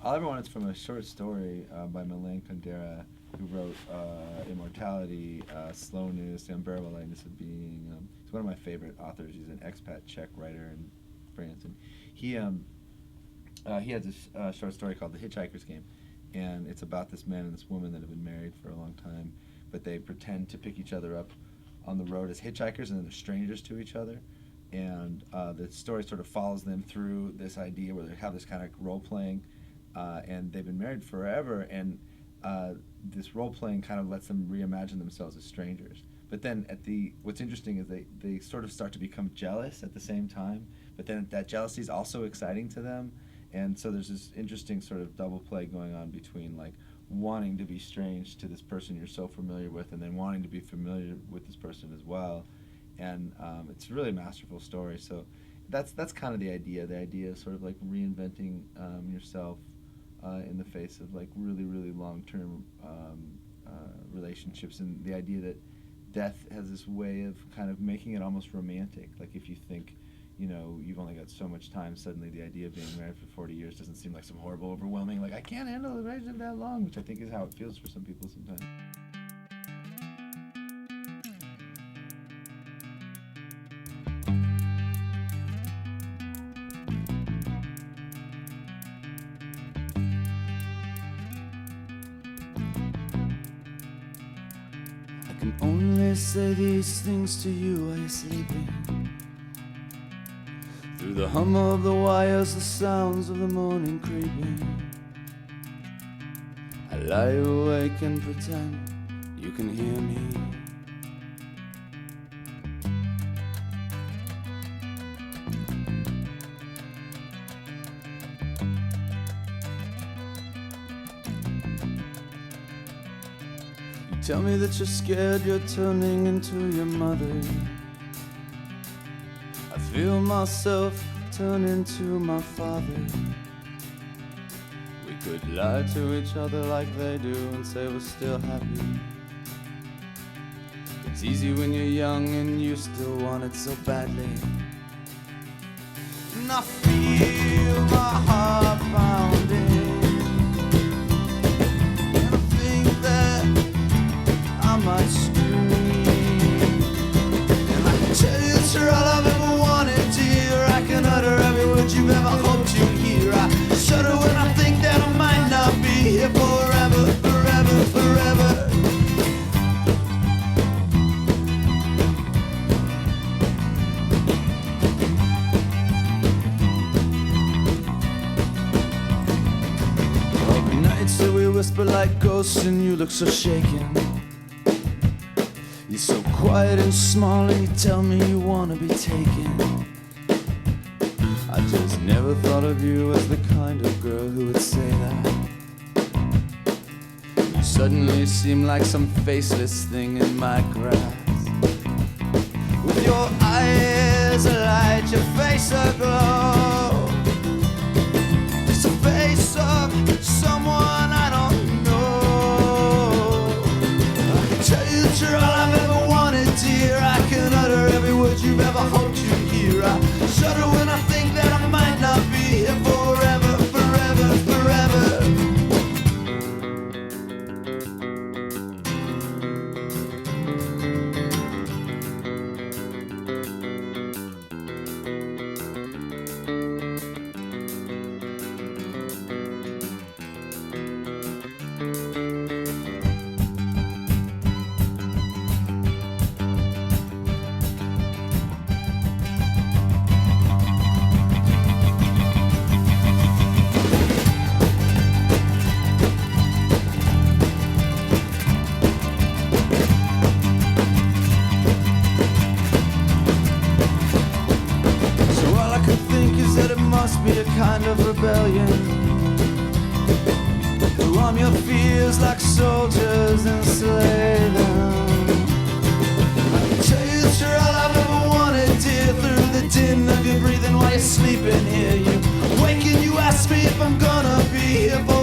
All I Ever Want is from a short story by Milan Kundera, who wrote Immortality, Slowness, The Unbearable Lightness of Being. He's one of my favorite authors. He's an expat Czech writer in France, and he has this short story called The Hitchhiker's Game, and it's about this man and this woman that have been married for a long time, but they pretend to pick each other up on the road as hitchhikers, and then they're strangers to each other. And the story sort of follows them through this idea where they have this kind of role-playing, and they've been married forever, and this role-playing kind of lets them reimagine themselves as strangers. But then what's interesting is they sort of start to become jealous at the same time, but then that jealousy is also exciting to them, and so there's this interesting sort of double play going on between like wanting to be strange to this person you're so familiar with, and then wanting to be familiar with this person as well. And it's really a masterful story. So that's kind of the idea. The idea is sort of like reinventing yourself in the face of like really, really long-term relationships, and the idea that death has this way of kind of making it almost romantic. Like if you think, you've only got so much time, suddenly the idea of being married for 40 years doesn't seem like some horrible, overwhelming, like I can't handle the relationship that long, which I think is how it feels for some people sometimes. I can only say these things to you while you're sleeping. Through the hum of the wires, the sounds of the morning creeping, I lie awake and pretend you can hear me. You tell me that you're scared you're turning into your mother. I feel myself turn into my father. We could lie to each other like they do and say we're still happy. It's easy when you're young and you still want it so badly. And I feel my heart pounding, and I think that I might scream. And I can tell you it's all I've ever wanted, dear. I can utter every word you've ever hoped to hear. I shudder when I think that I might not be here forever, forever, forever. All the nights that we whisper like ghosts and you look so shaken. You're so quiet and small and you tell me you wanna be taken. I just never thought of you as the kind of girl who would say that. You suddenly seem like some faceless thing in my grasp. With your eyes alight, your face aglow, it's the face of someone I don't know. I can tell you that you're all I've ever wanted, dear. I can utter every word you've ever hoped to hear. I shudder when I think that I might not be here forever, forever, forever. Be a kind of rebellion to arm your fears like soldiers and slay them. I can tell you that you're all I've ever wanted, dear. Through the din of your breathing while you're sleeping here, you wake and you ask me if I'm gonna be here for